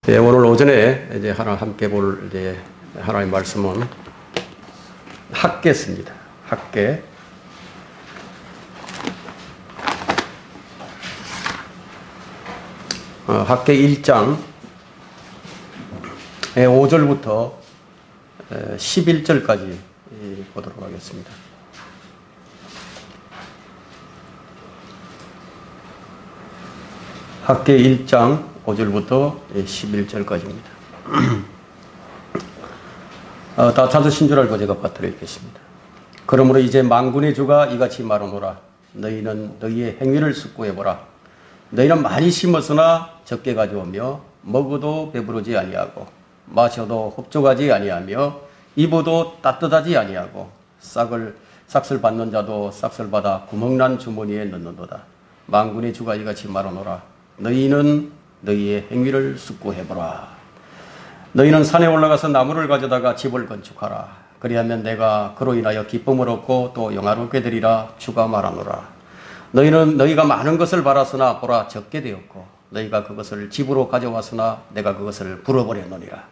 네, 오늘 오전에 이제 함께 볼 하나님의 말씀은 학개입니다. 학개. 학개 1장 5절부터 11절까지 보도록 하겠습니다. 학개 1장 5절부터 11절까지입니다. 다 찾으신 줄 알고 제가 받들어 읽겠습니다. 그러므로 이제 만군의 주가 이같이 말하노라. 너희는 너희의 행위를 숙고해보라. 너희는 많이 심었으나 적게 가져오며 먹어도 배부르지 아니하고 마셔도 흡족하지 아니하며 입어도 따뜻하지 아니하고 싹을 받는 자도 싹을 받아 구멍난 주머니에 넣는도다. 만군의 주가 이같이 말하노라. 너희는 너희의 행위를 숙고해보라. 너희는 산에 올라가서 나무를 가져다가 집을 건축하라. 그리하면 내가 그로 인하여 기쁨을 얻고 또 영화롭게 되리라. 주가 말하노라. 너희가 많은 것을 바랐으나 보라 적게 되었고 너희가 그것을 집으로 가져왔으나 내가 그것을 불어버렸느니라.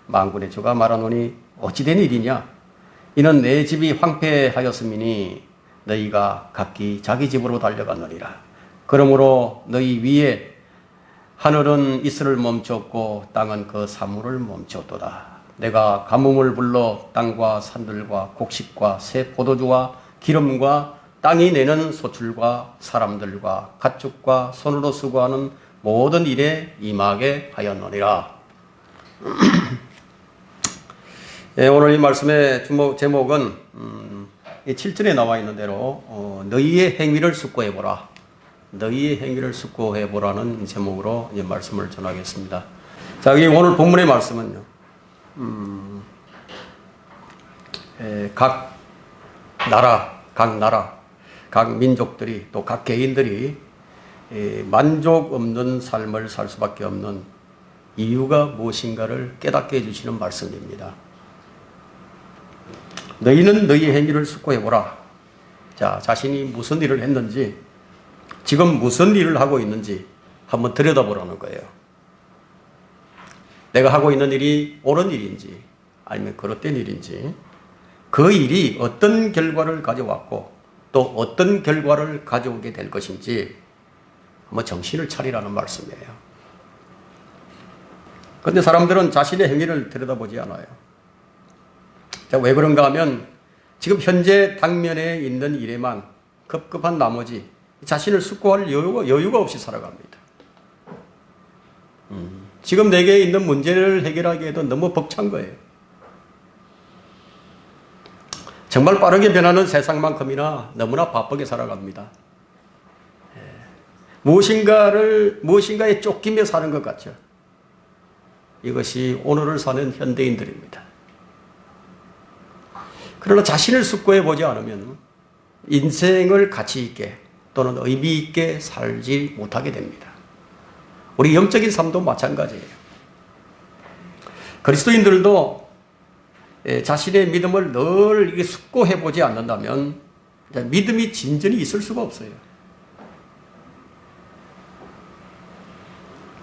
만군의 주가 말하노니 어찌된 일이냐. 이는 내 집이 황폐하였음이니 너희가 각기 자기 집으로 달려갔느니라. 그러므로 너희 위에 하늘은 이슬을 멈췄고 땅은 그 사물을 멈췄도다. 내가 가뭄을 불러 땅과 산들과 곡식과 새 포도주와 기름과 땅이 내는 소출과 사람들과 가축과 손으로 수고하는 모든 일에 임하게 하였느니라. 오늘 이 말씀의 제목은 7절에 나와 있는 대로 너희의 행위를 숙고해보라. 너희의 행위를 숙고해보라는 제목으로 이제 말씀을 전하겠습니다. 자, 여기 오늘 본문의 말씀은요, 각 나라, 각 민족들이 또 각 개인들이 만족 없는 삶을 살 수밖에 없는 이유가 무엇인가를 깨닫게 해주시는 말씀입니다. 너희는 너희의 행위를 숙고해보라. 자, 자신이 무슨 일을 했는지, 지금 무슨 일을 하고 있는지 한번 들여다보라는 거예요. 내가 하고 있는 일이 옳은 일인지 아니면 그릇된 일인지, 그 일이 어떤 결과를 가져왔고 또 어떤 결과를 가져오게 될 것인지 한번 정신을 차리라는 말씀이에요. 그런데 사람들은 자신의 행위를 들여다보지 않아요. 자, 왜 그런가 하면 지금 현재 당면에 있는 일에만 급급한 나머지 자신을 숙고할 여유가 없이 살아갑니다. 지금 내게 있는 문제를 해결하기에도 너무 벅찬 거예요. 정말 빠르게 변하는 세상만큼이나 너무나 바쁘게 살아갑니다. 무엇인가에 쫓기며 사는 것 같죠. 이것이 오늘을 사는 현대인들입니다. 그러나 자신을 숙고해 보지 않으면 인생을 가치 있게 또는 의미 있게 살지 못하게 됩니다. 우리 영적인 삶도 마찬가지예요. 그리스도인들도 자신의 믿음을 늘 숙고해 보지 않는다면 믿음이 진전이 있을 수가 없어요.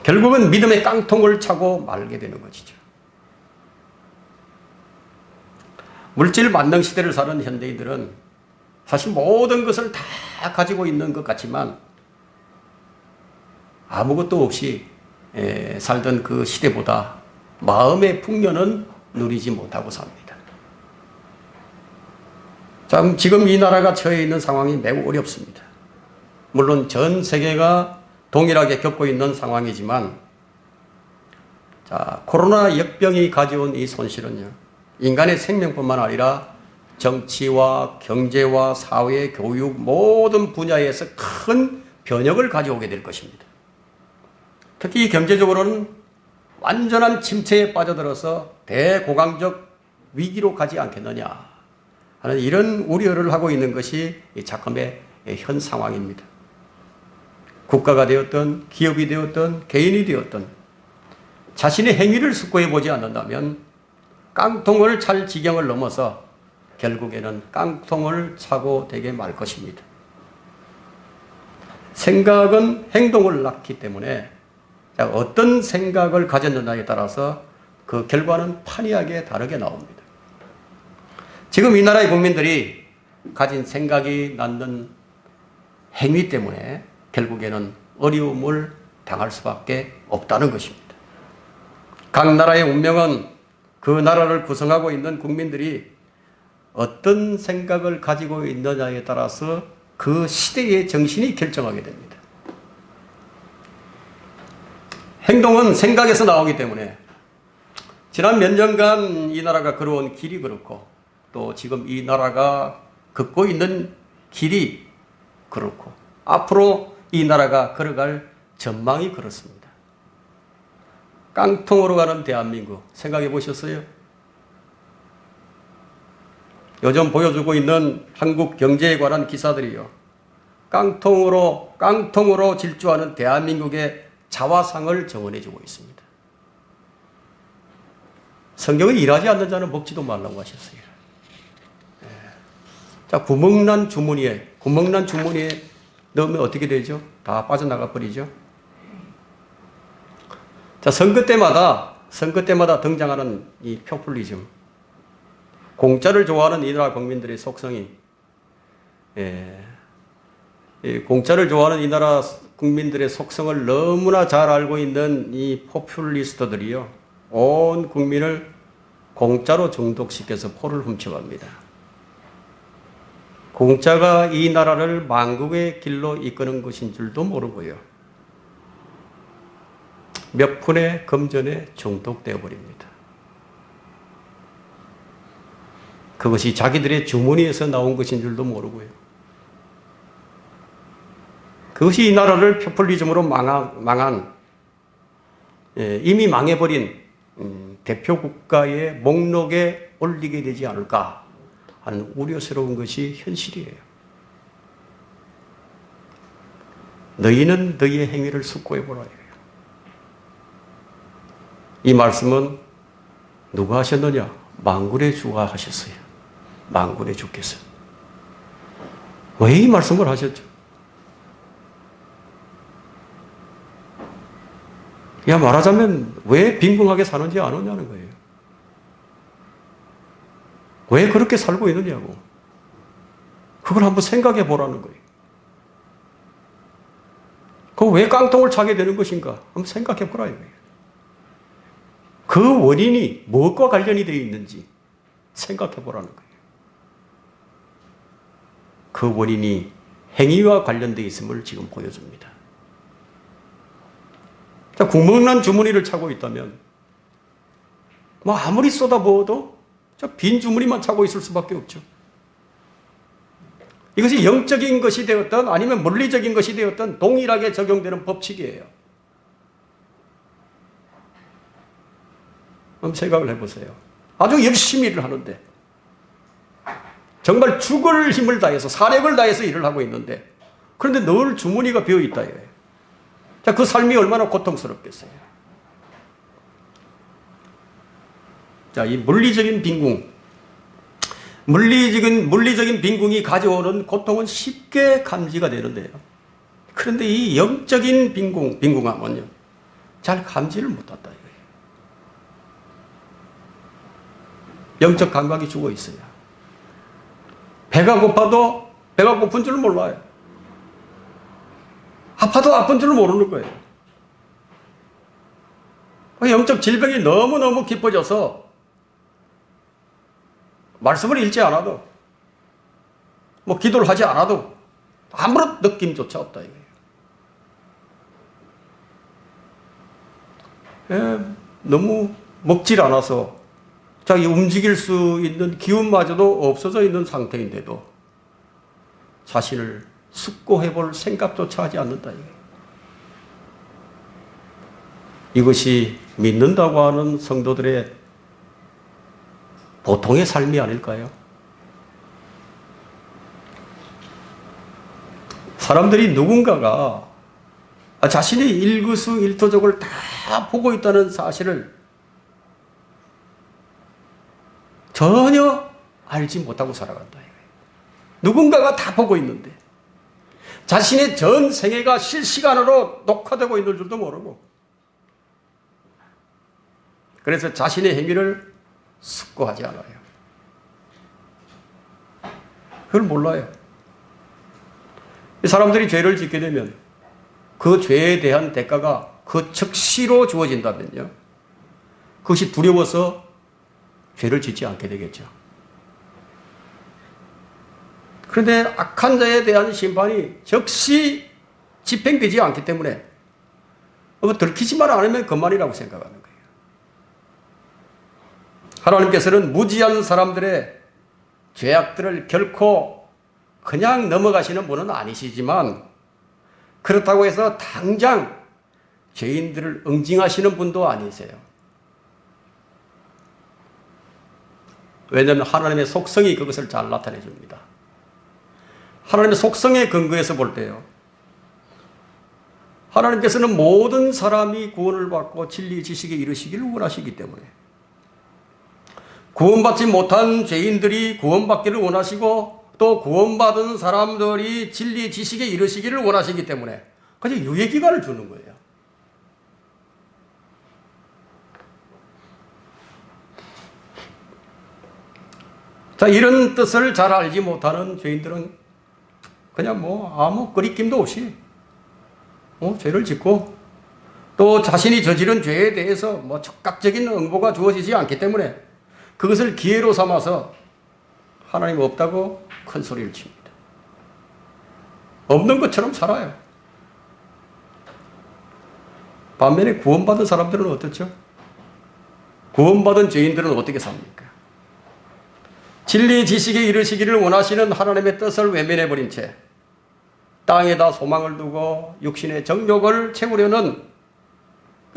결국은 믿음의 깡통을 차고 말게 되는 것이죠. 물질 만능 시대를 사는 현대인들은 사실 모든 것을 다 가지고 있는 것 같지만 아무것도 없이 살던 그 시대보다 마음의 풍요는 누리지 못하고 삽니다. 참 지금 이 나라가 처해 있는 상황이 매우 어렵습니다. 물론 전 세계가 동일하게 겪고 있는 상황이지만, 자, 코로나 역병이 가져온 이 손실은요, 인간의 생명뿐만 아니라 정치와 경제와 사회, 교육 모든 분야에서 큰 변혁을 가져오게 될 것입니다. 특히 경제적으로는 완전한 침체에 빠져들어서 대공황적 위기로 가지 않겠느냐 하는 이런 우려를 하고 있는 것이 작금의 현 상황입니다. 국가가 되었든 기업이 되었든 개인이 되었든 자신의 행위를 숙고해 보지 않는다면 깡통을 찰 지경을 넘어서 결국에는 깡통을 차고 되게 말 것입니다. 생각은 행동을 낳기 때문에 자, 어떤 생각을 가졌느냐에 따라서 그 결과는 판이하게 다르게 나옵니다. 지금 이 나라의 국민들이 가진 생각이 낳는 행위 때문에 결국에는 어려움을 당할 수밖에 없다는 것입니다. 각 나라의 운명은 그 나라를 구성하고 있는 국민들이 어떤 생각을 가지고 있느냐에 따라서 그 시대의 정신이 결정하게 됩니다. 행동은 생각에서 나오기 때문에 지난 몇 년간 이 나라가 걸어온 길이 그렇고 또 지금 이 나라가 걷고 있는 길이 그렇고 앞으로 이 나라가 걸어갈 전망이 그렇습니다. 깡통으로 가는 대한민국 생각해 보셨어요? 요즘 보여주고 있는 한국 경제에 관한 기사들이요. 깡통으로 질주하는 대한민국의 자화상을 정언해 주고 있습니다. 성경은 일하지 않는 자는 먹지도 말라고 하셨어요. 자, 구멍난 주머니에 넣으면 어떻게 되죠? 다 빠져나가 버리죠. 자, 선거 때마다 등장하는 이 포퓰리즘, 공짜를 좋아하는 이 나라 국민들의 속성이, 공짜를 좋아하는 이 나라 국민들의 속성을 너무나 잘 알고 있는 이 포퓰리스트들이요, 온 국민을 공짜로 중독시켜서 포를 훔쳐갑니다. 공짜가 이 나라를 망국의 길로 이끄는 것인 줄도 모르고요. 몇 푼의 금전에 중독되어 버립니다. 그것이 자기들의 주머니에서 나온 것인 줄도 모르고요. 그것이 이 나라를 포퓰리즘으로 망한 이미 망해버린 대표 국가의 목록에 올리게 되지 않을까 하는 우려스러운 것이 현실이에요. 너희는 너희의 행위를 숙고해보라. 이 말씀은 누가 하셨느냐? 만군의 주가 하셨어요. 만군의 주께서. 왜 이 말씀을 하셨죠? 말하자면 왜 빈궁하게 사는지 아느냐는 거예요. 왜 그렇게 살고 있느냐고. 그걸 한번 생각해 보라는 거예요. 그럼 왜 깡통을 차게 되는 것인가? 한번 생각해 보라 이거예요. 그 원인이 무엇과 관련이 되어 있는지 생각해 보라는 거예요. 그 원인이 행위와 관련되어 있음을 지금 보여줍니다. 자, 구멍난 주머니를 차고 있다면 아무리 쏟아부어도 빈 주머니만 차고 있을 수밖에 없죠. 이것이 영적인 것이 되었든 아니면 물리적인 것이 되었든 동일하게 적용되는 법칙이에요. 한번 생각을 해보세요. 아주 열심히 일을 하는데 정말 죽을 힘을 다해서 사력을 다해서 일을 하고 있는데 그런데 늘 주머니가 비어있다 이거예요. 자, 그 삶이 얼마나 고통스럽겠어요. 자, 이 물리적인 빈궁이 가져오는 고통은 쉽게 감지가 되는데요. 그런데 이 영적인 빈궁함은요, 잘 감지를 못한다 이거예요. 영적 감각이 죽어 있어요. 배가 고파도 배가 고픈 줄 몰라요. 아파도 아픈 줄 모르는 거예요. 영적 질병이 너무너무 깊어져서 말씀을 읽지 않아도 기도를 하지 않아도 아무런 느낌조차 없다 이거예요. 너무 먹질 않아서 자기 움직일 수 있는 기운마저도 없어져 있는 상태인데도 자신을 숙고해 볼 생각조차 하지 않는다 이거예요. 이것이 믿는다고 하는 성도들의 보통의 삶이 아닐까요? 사람들이 누군가가 자신의 일거수일투족을 다 보고 있다는 사실을 전혀 알지 못하고 살아간다. 누군가가 다 보고 있는데 자신의 전 생애가 실시간으로 녹화되고 있는 줄도 모르고 그래서 자신의 행위를 숙고하지 않아요. 그걸 몰라요. 사람들이 죄를 짓게 되면 그 죄에 대한 대가가 그 즉시로 주어진다면요, 그것이 두려워서 죄를 짓지 않게 되겠죠. 그런데 악한 자에 대한 심판이 즉시 집행되지 않기 때문에 들키지만 않으면 그만이라고 생각하는 거예요. 하나님께서는 무지한 사람들의 죄악들을 결코 그냥 넘어가시는 분은 아니시지만, 그렇다고 해서 당장 죄인들을 응징하시는 분도 아니세요. 왜냐하면 하나님의 속성이 그것을 잘 나타내 줍니다. 하나님의 속성에 근거해서 볼 때요, 하나님께서는 모든 사람이 구원을 받고 진리 지식에 이르시기를 원하시기 때문에, 구원받지 못한 죄인들이 구원받기를 원하시고, 또 구원받은 사람들이 진리 지식에 이르시기를 원하시기 때문에 그냥 유예기간을 주는 거예요. 자, 이런 뜻을 잘 알지 못하는 죄인들은 그냥 아무 거리낌도 없이 죄를 짓고, 또 자신이 저지른 죄에 대해서 적극적인 응보가 주어지지 않기 때문에 그것을 기회로 삼아서 하나님 없다고 큰 소리를 칩니다. 없는 것처럼 살아요. 반면에 구원받은 사람들은 어떻죠? 구원받은 죄인들은 어떻게 삽니까? 진리 지식에 이르시기를 원하시는 하나님의 뜻을 외면해버린 채 땅에다 소망을 두고 육신의 정욕을 채우려는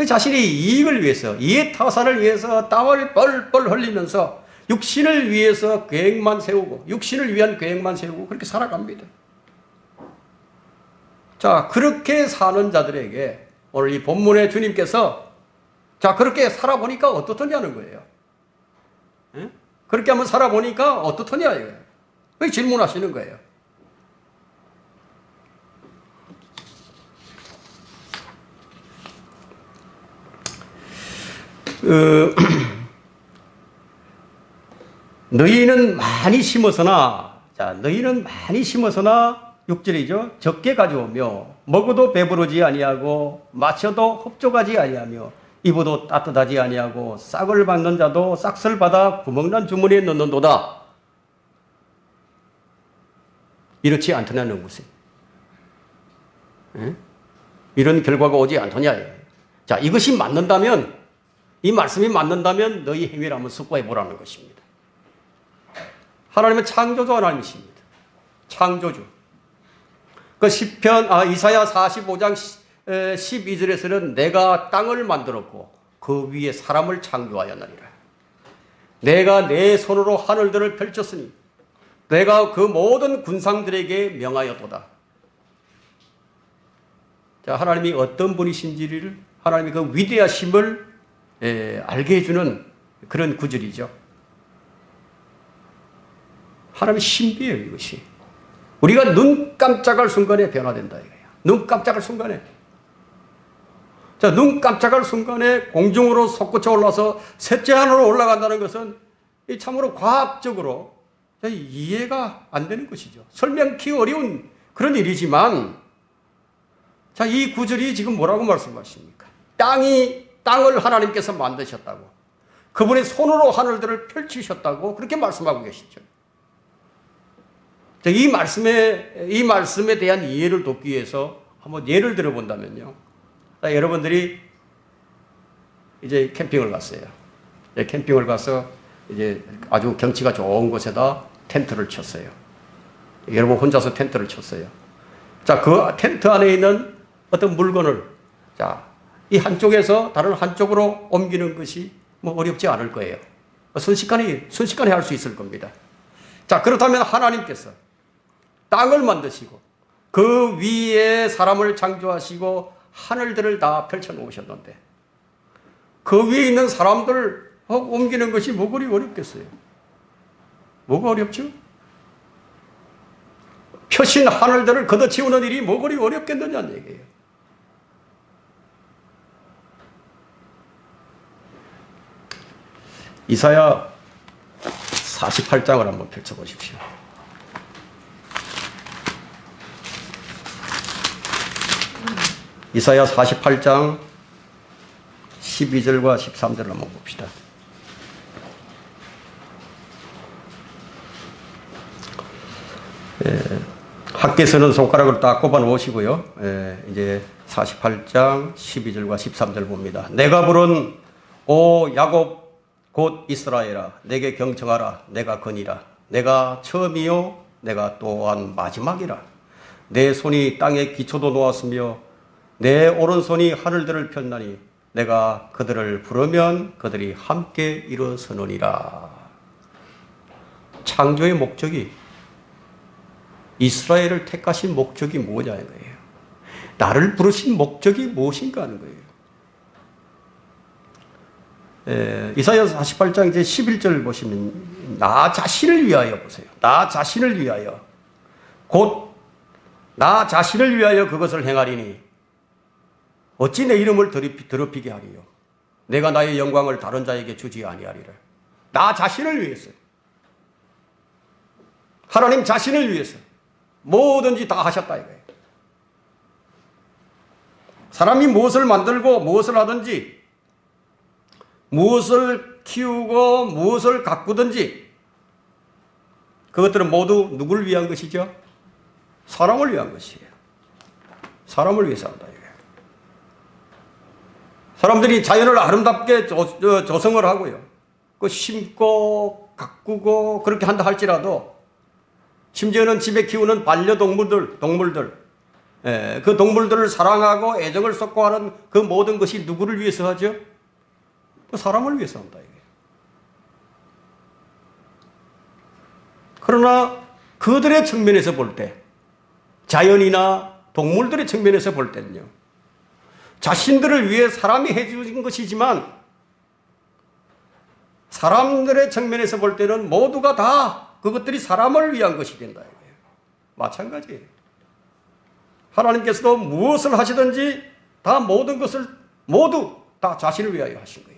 자신의 이익을 위해서, 이해 타산을 위해서 땀을 뻘뻘 흘리면서 육신을 위해서 계획만 세우고, 육신을 위한 계획만 세우고 그렇게 살아갑니다. 자, 그렇게 사는 자들에게 오늘 이 본문의 주님께서 자, 그렇게 살아보니까 어떻더냐는 거예요. 에? 그렇게 한번 살아보니까 어떻더냐 이거예요. 왜 질문하시는 거예요? 너희는 많이 심었으나, 자, 너희는 많이 심었으나 6절이죠. 적게 가져오며 먹어도 배부르지 아니하고 마셔도 흡족하지 아니하며 입어도 따뜻하지 아니하고 싹을 받는 자도 싹을 받아 구멍난 주머니에 넣는도다. 이렇지 않더냐는 것이. 이런 결과가 오지 않더냐. 자, 이것이 맞는다면, 이 말씀이 맞는다면 너희 행위를 한번 숙고해 보라는 것입니다. 하나님은 창조주 하나님이십니다. 창조주. 그 이사야 45장 12절에서는 내가 땅을 만들었고 그 위에 사람을 창조하였느니라. 내가 내 손으로 하늘들을 펼쳤으니 내가 그 모든 군상들에게 명하였도다. 자, 하나님이 어떤 분이신지를, 하나님의 그 위대하심을 알게 해주는 그런 구절이죠. 하나님의 신비예요, 이것이. 우리가 눈 깜짝할 순간에 변화된다 이거예요. 눈 깜짝할 순간에. 자, 눈 깜짝할 순간에 공중으로 솟구쳐 올라서 셋째 하늘로 올라간다는 것은 참으로 과학적으로 이해가 안 되는 것이죠. 설명하기 어려운 그런 일이지만, 자, 이 구절이 지금 뭐라고 말씀하십니까? 땅을 하나님께서 만드셨다고, 그분의 손으로 하늘들을 펼치셨다고 그렇게 말씀하고 계시죠. 이 말씀에 대한 이해를 돕기 위해서 한번 예를 들어본다면요. 여러분들이 이제 캠핑을 갔어요. 캠핑을 가서 이제 아주 경치가 좋은 곳에다 텐트를 쳤어요. 여러분 혼자서 텐트를 쳤어요. 자, 그 텐트 안에 있는 어떤 물건을, 자, 이 한쪽에서 다른 한쪽으로 옮기는 것이 어렵지 않을 거예요. 순식간에 할 수 있을 겁니다. 자, 그렇다면 하나님께서 땅을 만드시고 그 위에 사람을 창조하시고 하늘들을 다 펼쳐 놓으셨는데 그 위에 있는 사람들을 옮기는 것이 뭐가 어렵겠어요? 뭐가 어렵죠? 펴신 하늘들을 걷어치우는 일이 뭐가 어렵겠느냐는 얘기예요. 이사야 48장을 한번 펼쳐보십시오. 이사야 48장 12절과 13절을 한번 봅시다. 학계에서는 손가락을 딱 꼽아 놓으시고요. 이제 48장 12절과 13절 봅니다. 내가 부른 오 야곱 곧 이스라엘아 내게 경청하라. 내가 건이라. 내가 처음이요 내가 또한 마지막이라. 내 손이 땅에 기초도 놓았으며 내 오른손이 하늘들을 폈나니 내가 그들을 부르면 그들이 함께 일어서느니라. 창조의 목적이, 이스라엘을 택하신 목적이 뭐냐 이거예요. 나를 부르신 목적이 무엇인가 하는 거예요. 이사야 48장 이제 11절 보시면 나 자신을 위하여 보세요. 나 자신을 위하여 곧 나 자신을 위하여 그것을 행하리니 어찌 내 이름을 더럽히게 하리요. 내가 나의 영광을 다른 자에게 주지 아니하리라. 나 자신을 위해서, 하나님 자신을 위해서 뭐든지 다 하셨다 이거예요. 사람이 무엇을 만들고 무엇을 하든지, 무엇을 키우고 무엇을 가꾸든지 그것들은 모두 누구를 위한 것이죠? 사람을 위한 것이에요. 사람을 위해서 한다 이거예요. 사람들이 자연을 아름답게 조성을 하고요. 그 심고 가꾸고 그렇게 한다 할지라도, 심지어는 집에 키우는 반려동물들, 그 동물들을 사랑하고 애정을 쏟고 하는 그 모든 것이 누구를 위해서 하죠? 그 사람을 위해서 한다 이게. 그러나 그들의 측면에서 볼 때, 자연이나 동물들의 측면에서 볼 때는요, 자신들을 위해 사람이 해주신 것이지만 사람들의 측면에서 볼 때는 모두가 다 그것들이 사람을 위한 것이 된다 이거예요. 마찬가지예요. 하나님께서도 무엇을 하시든지 다 모든 것을 모두 다 자신을 위하여 하신 거예요.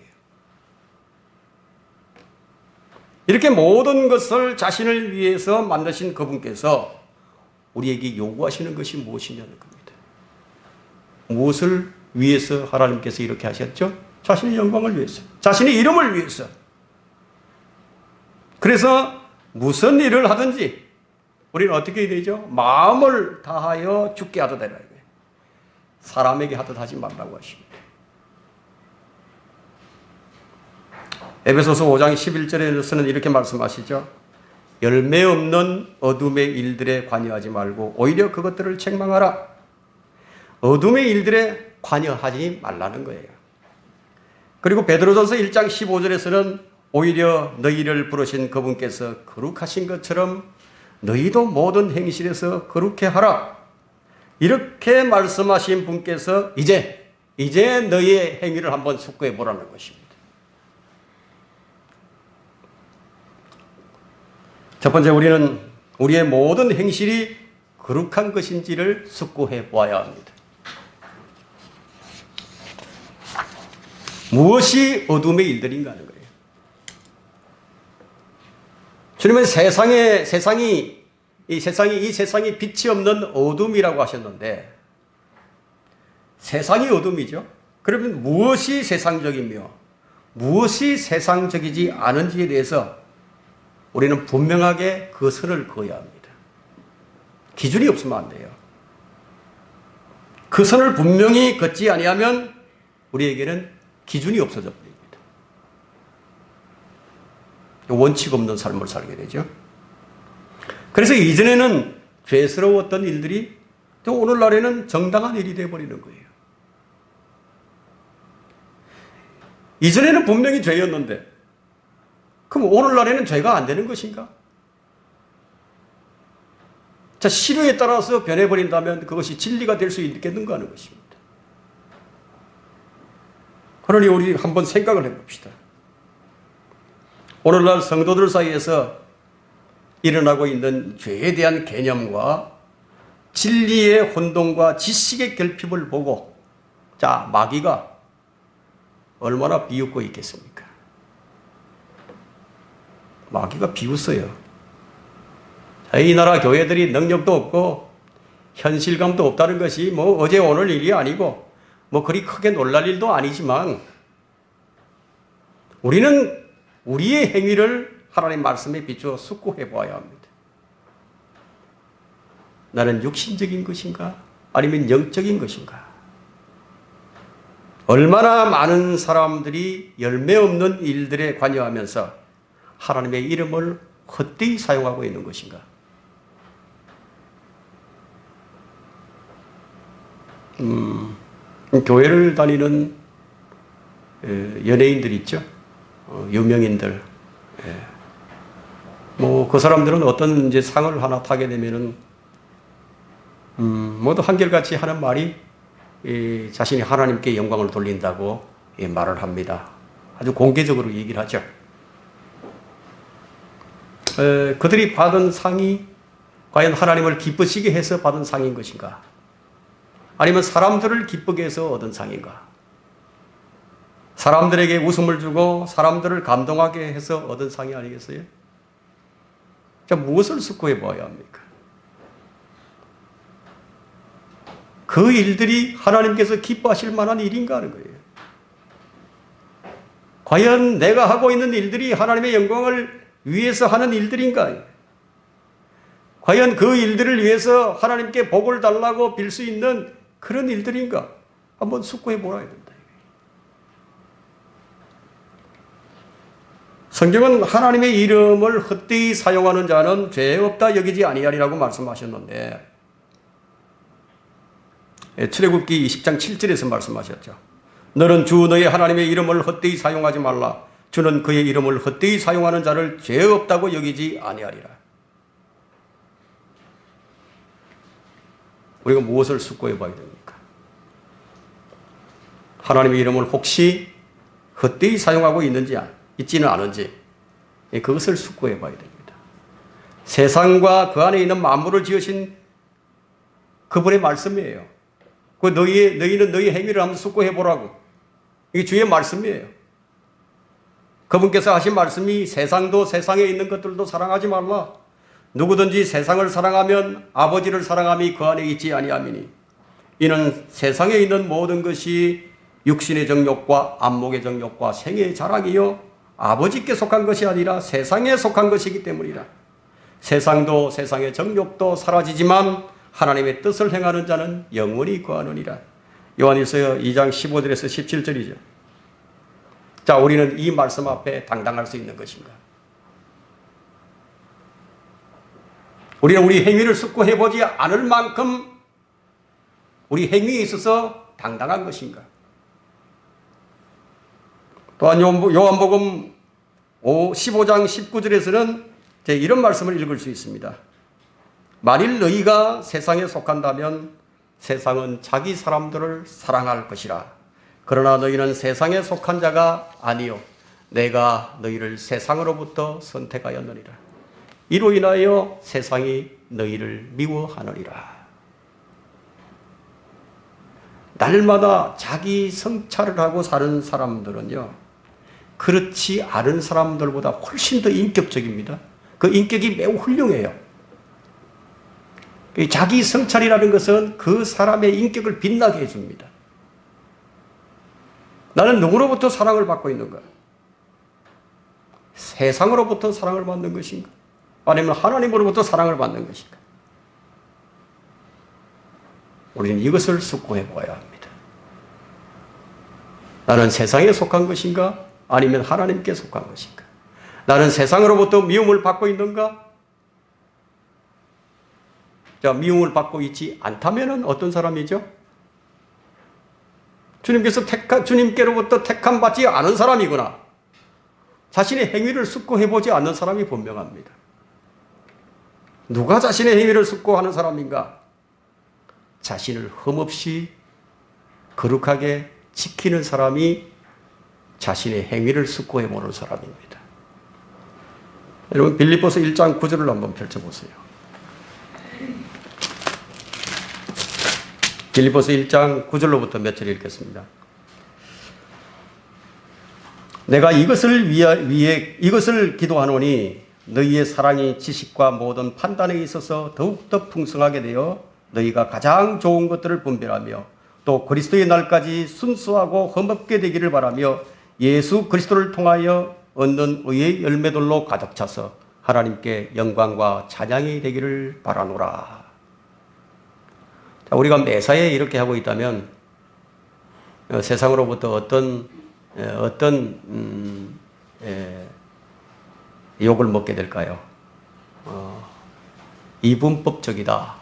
이렇게 모든 것을 자신을 위해서 만드신 그분께서 우리에게 요구하시는 것이 무엇이냐는 겁니다. 무엇을 위해서 하나님께서 이렇게 하셨죠? 자신의 영광을 위해서, 자신의 이름을 위해서. 그래서 무슨 일을 하든지 우리는 어떻게 해야 되죠? 마음을 다하여 죽게 하도 되라. 사람에게 하듯 하지 말라고 하십니다. 에베소서 5장 11절에서는 이렇게 말씀하시죠. 열매 없는 어둠의 일들에 관여하지 말고 오히려 그것들을 책망하라. 어둠의 일들에 관여하지 말라는 거예요. 그리고 베드로전서 1장 15절에서는 오히려 너희를 부르신 그분께서 거룩하신 것처럼 너희도 모든 행실에서 거룩해 하라. 이렇게 말씀하신 분께서 이제 너희의 행위를 한번 숙고해 보라는 것입니다. 첫 번째, 우리는 우리의 모든 행실이 거룩한 것인지를 숙고해 보아야 합니다. 무엇이 어둠의 일들인가 하는 거예요. 주님은 이 세상이 빛이 없는 어둠이라고 하셨는데, 세상이 어둠이죠. 그러면 무엇이 세상적이며 무엇이 세상적이지 않은지에 대해서 우리는 분명하게 그 선을 그어야 합니다. 기준이 없으면 안 돼요. 그 선을 분명히 걷지 아니하면 우리에게는 기준이 없어져 버립니다. 원칙 없는 삶을 살게 되죠. 그래서 이전에는 죄스러웠던 일들이 또 오늘날에는 정당한 일이 되어버리는 거예요. 이전에는 분명히 죄였는데 그럼 오늘날에는 죄가 안 되는 것인가? 자, 실효에 따라서 변해버린다면 그것이 진리가 될 수 있겠는가 하는 것입니다. 그러니 우리 한번 생각을 해봅시다. 오늘날 성도들 사이에서 일어나고 있는 죄에 대한 개념과 진리의 혼동과 지식의 결핍을 보고, 자, 마귀가 얼마나 비웃고 있겠습니까? 마귀가 비웃어요. 이 나라 교회들이 능력도 없고 현실감도 없다는 것이 뭐 어제 오늘 일이 아니고 뭐 그리 크게 놀랄 일도 아니지만 우리는 우리의 행위를 하나님 말씀에 비추어 숙고해 보아야 합니다. 나는 육신적인 것인가? 아니면 영적인 것인가? 얼마나 많은 사람들이 열매 없는 일들에 관여하면서 하나님의 이름을 헛되이 사용하고 있는 것인가? 교회를 다니는 연예인들 있죠? 유명인들. 뭐 그 사람들은 어떤 이제 상을 하나 타게 되면은 모두 한결같이 하는 말이 자신이 하나님께 영광을 돌린다고 말을 합니다. 아주 공개적으로 얘기를 하죠. 그들이 받은 상이 과연 하나님을 기쁘시게 해서 받은 상인 것인가? 아니면 사람들을 기쁘게 해서 얻은 상인가? 사람들에게 웃음을 주고 사람들을 감동하게 해서 얻은 상이 아니겠어요? 자, 무엇을 숙고해 보아야 합니까? 그 일들이 하나님께서 기뻐하실 만한 일인가 하는 거예요. 과연 내가 하고 있는 일들이 하나님의 영광을 위해서 하는 일들인가? 과연 그 일들을 위해서 하나님께 복을 달라고 빌 수 있는 그런 일들인가? 한번 숙고해 보아야 된다. 성경은 하나님의 이름을 헛되이 사용하는 자는 죄 없다 여기지 아니하리라고 말씀하셨는데 출애굽기 20장 7절에서 말씀하셨죠. 너는 주 너의 하나님의 이름을 헛되이 사용하지 말라. 주는 그의 이름을 헛되이 사용하는 자를 죄 없다고 여기지 아니하리라. 우리가 무엇을 숙고해 봐야 됩니까? 하나님의 이름을 혹시 헛되이 사용하고 있지는 않은지 그것을 숙고해 봐야 됩니다. 세상과 그 안에 있는 만물을 지으신 그분의 말씀이에요. 너희는 너희 행위를 한번 숙고해 보라고. 이게 주의 말씀이에요. 그분께서 하신 말씀이 세상도 세상에 있는 것들도 사랑하지 말라. 누구든지 세상을 사랑하면 아버지를 사랑함이 그 안에 있지 아니함이니 이는 세상에 있는 모든 것이 육신의 정욕과 안목의 정욕과 생애의 자랑이요 아버지께 속한 것이 아니라 세상에 속한 것이기 때문이라. 세상도 세상의 정욕도 사라지지만 하나님의 뜻을 행하는 자는 영원히 거하느니라. 요한일서 2장 15절에서 17절이죠. 자, 우리는 이 말씀 앞에 당당할 수 있는 것인가? 우리는 우리 행위를 숙고해 보지 않을 만큼 우리 행위에 있어서 당당한 것인가? 또한 요한복음 15장 19절에서는 이런 말씀을 읽을 수 있습니다. 만일 너희가 세상에 속한다면 세상은 자기 사람들을 사랑할 것이라. 그러나 너희는 세상에 속한 자가 아니요 내가 너희를 세상으로부터 선택하였느니라. 이로 인하여 세상이 너희를 미워하느니라. 날마다 자기 성찰을 하고 사는 사람들은요, 그렇지 않은 사람들보다 훨씬 더 인격적입니다. 그 인격이 매우 훌륭해요. 자기 성찰이라는 것은 그 사람의 인격을 빛나게 해줍니다. 나는 누구로부터 사랑을 받고 있는가? 세상으로부터 사랑을 받는 것인가? 아니면 하나님으로부터 사랑을 받는 것인가? 우리는 이것을 숙고해 보아야 합니다. 나는 세상에 속한 것인가? 아니면 하나님께 속한 것인가? 나는 세상으로부터 미움을 받고 있는가? 자, 미움을 받고 있지 않다면 어떤 사람이죠? 주님께로부터 택함 받지 않은 사람이거나 자신의 행위를 숙고해 보지 않는 사람이 분명합니다. 누가 자신의 행위를 숙고하는 사람인가? 자신을 흠없이 거룩하게 지키는 사람이 자신의 행위를 숙고해 보는 사람입니다. 여러분, 빌립보서 1장 9절을 한번 펼쳐보세요. 빌립보서 1장 9절로부터 몇 절 읽겠습니다. 내가 이것을 위해 이것을 기도하노니 너희의 사랑이 지식과 모든 판단에 있어서 더욱더 풍성하게 되어 너희가 가장 좋은 것들을 분별하며 또 그리스도의 날까지 순수하고 흠없게 되기를 바라며 예수 그리스도를 통하여 얻는 의의 열매들로 가득 차서 하나님께 영광과 찬양이 되기를 바라노라. 자, 우리가 매사에 이렇게 하고 있다면 세상으로부터 어떤 욕을 먹게 될까요? 이분법적이다.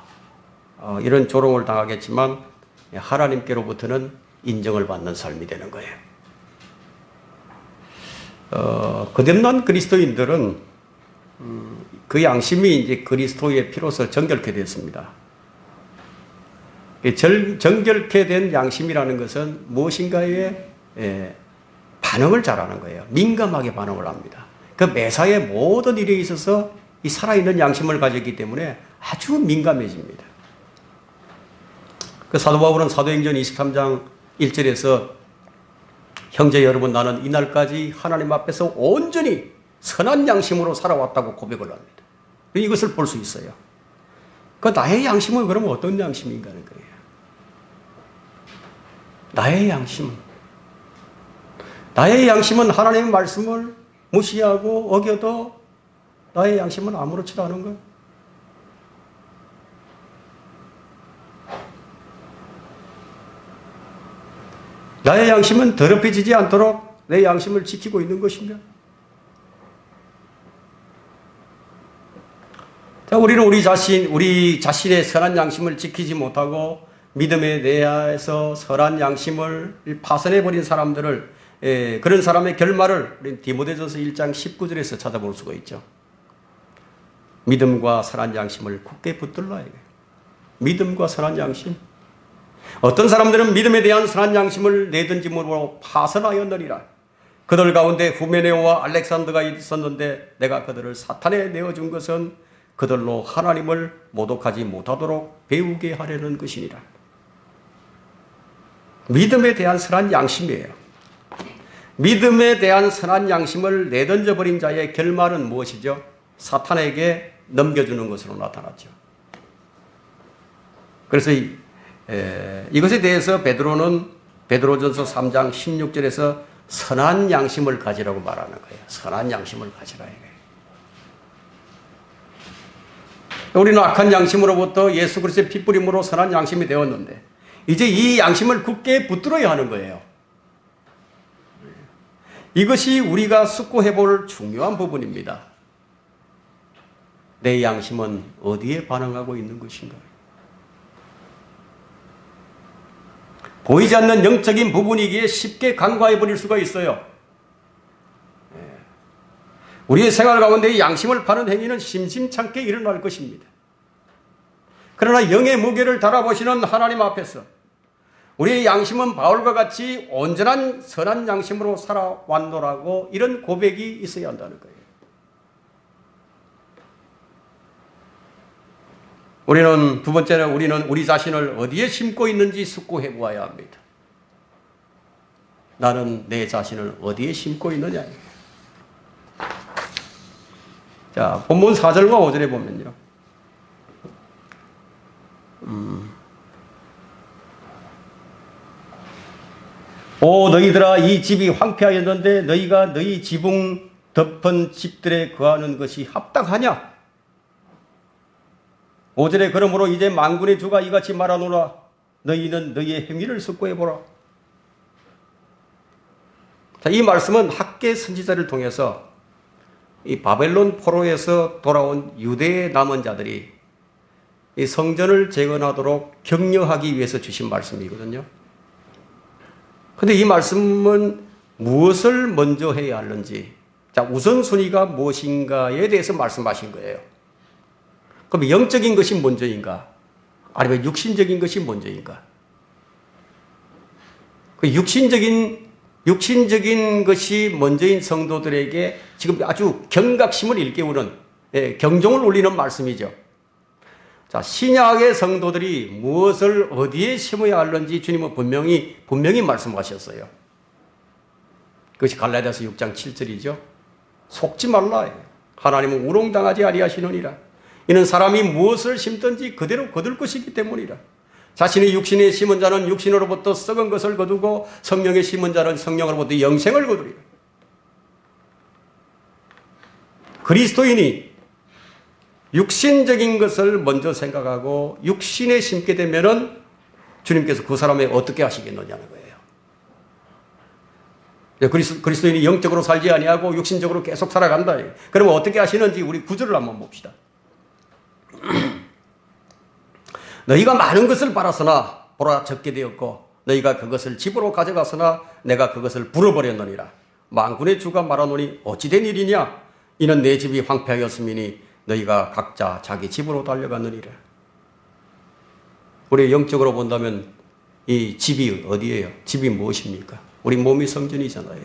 이런 조롱을 당하겠지만 하나님께로부터는 인정을 받는 삶이 되는 거예요. 거듭난 그리스도인들은 그 양심이 이제 그리스도의 피로서 정결케 됐습니다. 정결케 된 양심이라는 것은 무엇인가에 반응을 잘하는 거예요. 민감하게 반응을 합니다. 그 매사의 모든 일에 있어서 이 살아있는 양심을 가졌기 때문에 아주 민감해집니다. 그 사도 바울은 사도행전 23장 1절에서 형제 여러분 나는 이날까지 하나님 앞에서 온전히 선한 양심으로 살아왔다고 고백을 합니다. 이것을 볼 수 있어요. 그 나의 양심은 그러면 어떤 양심인가 하는 거예요. 나의 양심은 하나님의 말씀을 무시하고 어겨도 나의 양심은 아무렇지도 않은 거예요. 나의 양심은 더럽혀지지 않도록 내 양심을 지키고 있는 것인가? 자, 우리는 우리 자신의 선한 양심을 지키지 못하고 믿음의 내야에서 선한 양심을 파손해버린 사람들을, 그런 사람의 결말을 우리 디모데전서 1장 19절에서 찾아볼 수가 있죠. 믿음과 선한 양심을 굳게 붙들어야 해요. 믿음과 선한 양심. 어떤 사람들은 믿음에 대한 선한 양심을 내던짐으로 파선하였느니라. 그들 가운데 후메네오와 알렉산더가 있었는데 내가 그들을 사탄에 내어준 것은 그들로 하나님을 모독하지 못하도록 배우게 하려는 것이니라. 믿음에 대한 선한 양심이에요. 믿음에 대한 선한 양심을 내던져버린 자의 결말은 무엇이죠? 사탄에게 넘겨주는 것으로 나타났죠. 그래서 이것에 대해서 베드로전서 3장 16절에서 선한 양심을 가지라고 말하는 거예요. 선한 양심을 가지라 이거예요. 우리는 악한 양심으로부터 예수 그리스도의 핏부림으로 선한 양심이 되었는데 이제 이 양심을 굳게 붙들어야 하는 거예요. 이것이 우리가 숙고해 볼 중요한 부분입니다. 내 양심은 어디에 반응하고 있는 것인가? 보이지 않는 영적인 부분이기에 쉽게 간과해 버릴 수가 있어요. 우리의 생활 가운데 양심을 파는 행위는 심심찮게 일어날 것입니다. 그러나 영의 무게를 달아보시는 하나님 앞에서 우리의 양심은 바울과 같이 온전한 선한 양심으로 살아왔노라고 이런 고백이 있어야 한다는 거예요. 두 번째는 우리는 우리 자신을 어디에 심고 있는지 숙고해 보아야 합니다. 나는 내 자신을 어디에 심고 있느냐. 자, 본문 4절과 5절에 보면요. 오 너희들아 이 집이 황폐하였는데 너희가 너희 지붕 덮은 집들에 거하는 것이 합당하냐? 5절에 그러므로 이제 만군의 주가 이같이 말하노라. 너희는 너희의 행위를 숙고해보라. 자, 이 말씀은 학개 선지자를 통해서 이 바벨론 포로에서 돌아온 유대의 남은 자들이 이 성전을 재건하도록 격려하기 위해서 주신 말씀이거든요. 그런데 이 말씀은 무엇을 먼저 해야 하는지, 자, 우선순위가 무엇인가에 대해서 말씀하신 거예요. 그럼 영적인 것이 먼저인가? 아니면 육신적인 것이 먼저인가? 그 육신적인 것이 먼저인 성도들에게 지금 아주 경각심을 일깨우는, 경종을 울리는 말씀이죠. 자, 신약의 성도들이 무엇을 어디에 심어야 하는지 주님은 분명히 말씀하셨어요. 그것이 갈라디아서 6장 7절이죠. 속지 말라. 하나님은 우롱당하지 아니하시느니라. 이는 사람이 무엇을 심든지 그대로 거둘 것이기 때문이라. 자신의 육신에 심은 자는 육신으로부터 썩은 것을 거두고 성령에 심은 자는 성령으로부터 영생을 거두리라. 그리스도인이 육신적인 것을 먼저 생각하고 육신에 심게 되면은 주님께서 그 사람에 어떻게 하시겠느냐는 거예요. 그리스도인이 영적으로 살지 아니하고 육신적으로 계속 살아간다. 그러면 어떻게 하시는지 우리 구절을 한번 봅시다. 너희가 많은 것을 바랐으나 보라 적게 되었고 너희가 그것을 집으로 가져갔으나 내가 그것을 불어버렸느니라. 만군의 주가 말하노니 어찌된 일이냐? 이는 내 집이 황폐하였음이니 너희가 각자 자기 집으로 달려갔느니라. 우리 영적으로 본다면 이 집이 어디예요? 집이 무엇입니까? 우리 몸이 성전이잖아요.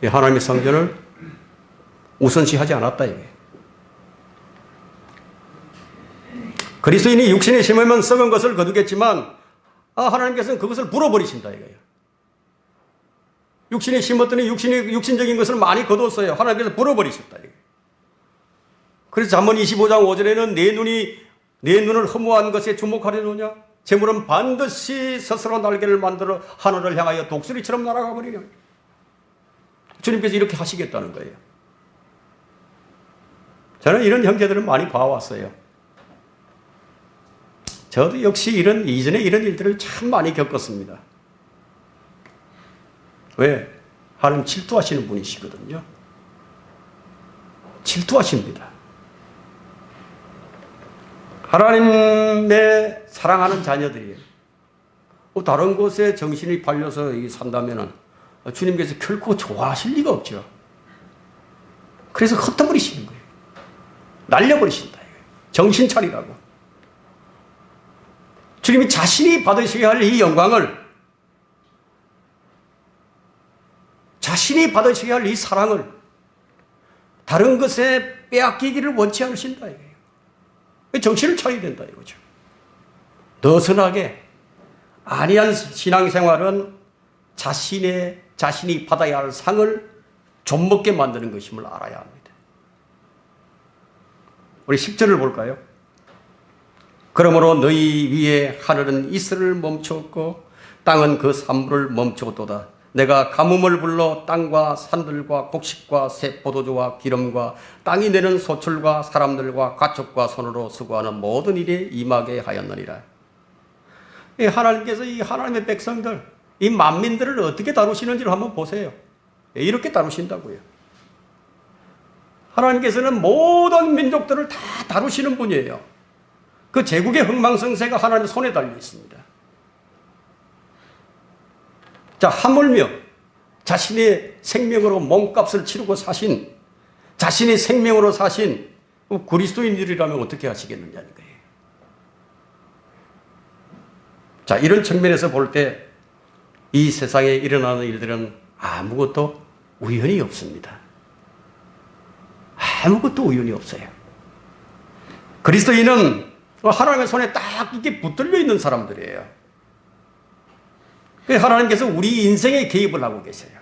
하나님의 성전을 우선시하지 않았다 이게. 그리스도인이 육신에 심으면 썩은 것을 거두겠지만 하나님께서는 그것을 불어버리신다 이거예요. 육신에 심었더니 육신적인 것을 많이 거뒀어요. 하나님께서 불어버리셨다 이거예요. 그래서 잠언 25장 5절에는 내 눈을 허무한 것에 주목하려느냐? 재물은 반드시 스스로 날개를 만들어 하늘을 향하여 독수리처럼 날아가 버리냐. 주님께서 이렇게 하시겠다는 거예요. 저는 이런 형제들을 많이 봐왔어요. 저도 역시 이전에 이런 일들을 참 많이 겪었습니다. 왜? 하나님 질투하시는 분이시거든요. 질투하십니다. 하나님의 사랑하는 자녀들이에요. 다른 곳에 정신이 팔려서 산다면 주님께서 결코 좋아하실 리가 없죠. 그래서 흩어버리시는 거예요. 날려버리신다. 정신 차리라고. 주님이 자신이 받으셔야 할 이 영광을, 자신이 받으셔야 할 이 사랑을 다른 것에 빼앗기기를 원치 않으신다. 정신을 차려야 된다 이거죠. 느슨하게 안이한 신앙생활은 자신이 받아야 할 상을 좀먹게 만드는 것임을 알아야 합니다. 우리 10절을 볼까요? 그러므로 너희 위에 하늘은 이슬을 멈추었고 땅은 그 산물을 멈추었도다. 내가 가뭄을 불러 땅과 산들과 곡식과 새 포도주와 기름과 땅이 내는 소출과 사람들과 가축과 손으로 수고하는 모든 일에 임하게 하였느니라. 하나님께서 이 하나님의 백성들, 이 만민들을 어떻게 다루시는지를 한번 보세요. 이렇게 다루신다고요. 하나님께서는 모든 민족들을 다 다루시는 분이에요. 그 제국의 흥망성쇠가 하나님의 손에 달려 있습니다. 자, 하물며 자신의 생명으로 몸값을 치르고 사신, 자신의 생명으로 사신 그리스도인들이라면 어떻게 하시겠느냐는 거예요. 자, 이런 측면에서 볼 때 이 세상에 일어나는 일들은 아무것도 우연이 없습니다. 아무것도 우연이 없어요. 그리스도인은 하나님의 손에 딱 이렇게 붙들려 있는 사람들이에요. 하나님께서 우리 인생에 개입을 하고 계세요.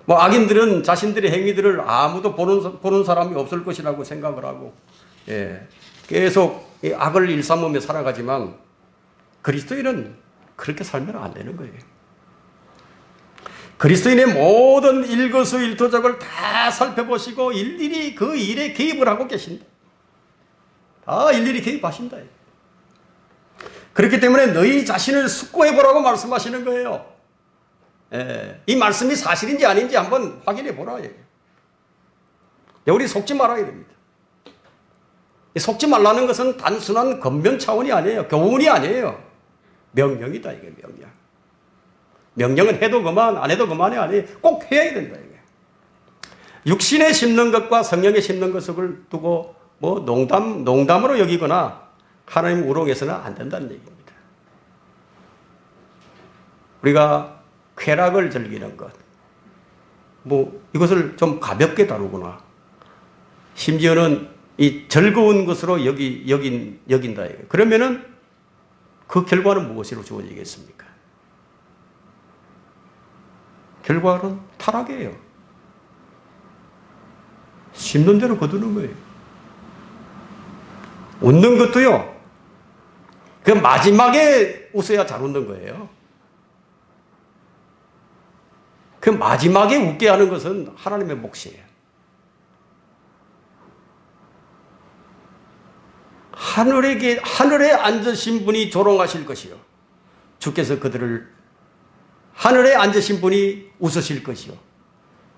악인들은 자신들의 행위들을 아무도 보는 사람이 없을 것이라고 생각을 하고, 계속 악을 일삼으며 살아가지만 그리스도인은 그렇게 살면 안 되는 거예요. 그리스도인의 모든 일거수일투족을 다 살펴보시고 일일이 그 일에 개입을 하고 계신다. 다 일일이 개입하신다. 그렇기 때문에 너희 자신을 숙고해보라고 말씀하시는 거예요. 이 말씀이 사실인지 아닌지 한번 확인해 보라. 우리 속지 말아야 됩니다. 속지 말라는 것은 단순한 권면 차원이 아니에요. 교훈이 아니에요. 명령이다, 이게 명령. 명령은 해도 그만, 안 해도 그만이 아니에요. 꼭 해야 된다, 이게. 육신에 심는 것과 성령에 심는 것을 두고 농담으로 여기거나 하나님 우롱해서는 안 된다는 얘기입니다. 우리가 쾌락을 즐기는 것, 이것을 좀 가볍게 다루거나, 심지어는 이 즐거운 것으로 여긴다. 그러면은 그 결과는 무엇으로 주어지겠습니까? 결과는 타락이에요. 심는 대로 거두는 거예요. 웃는 것도요, 그 마지막에 웃어야 잘 웃는 거예요. 그 마지막에 웃게 하는 것은 하나님의 몫이에요. 하늘에 앉으신 분이 조롱하실 것이요. 주께서 그들을, 하늘에 앉으신 분이 웃으실 것이요.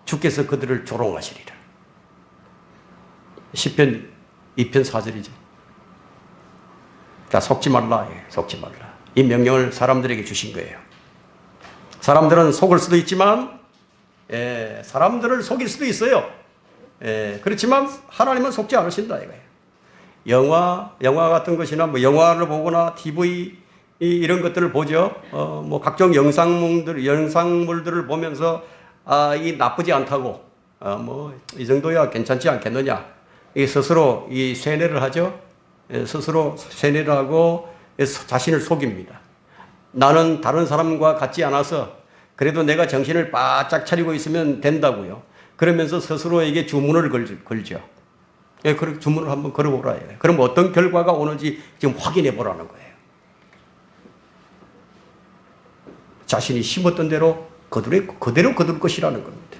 주께서 그들을 조롱하시리라. 시편 2편 4절이죠. 자, 속지 말라. 속지 말라. 이 명령을 사람들에게 주신 거예요. 사람들은 속을 수도 있지만, 사람들을 속일 수도 있어요. 그렇지만 하나님은 속지 않으신다 이거예요. 영화 같은 것이나 뭐 영화를 보거나 TV 이런 것들을 보죠. 뭐 각종 영상물들을 보면서 이 나쁘지 않다고, 뭐 이 정도야 괜찮지 않겠느냐. 이 스스로 이 세뇌를 하죠. 스스로 세뇌를 하고 자신을 속입니다. 나는 다른 사람과 같지 않아서 그래도 내가 정신을 바짝 차리고 있으면 된다고요. 그러면서 스스로에게 주문을 걸죠. 그 주문을 한번 걸어보라. 그럼 어떤 결과가 오는지 지금 확인해 보라는 거예요. 자신이 심었던 대로 그대로 거둘 것이라는 겁니다.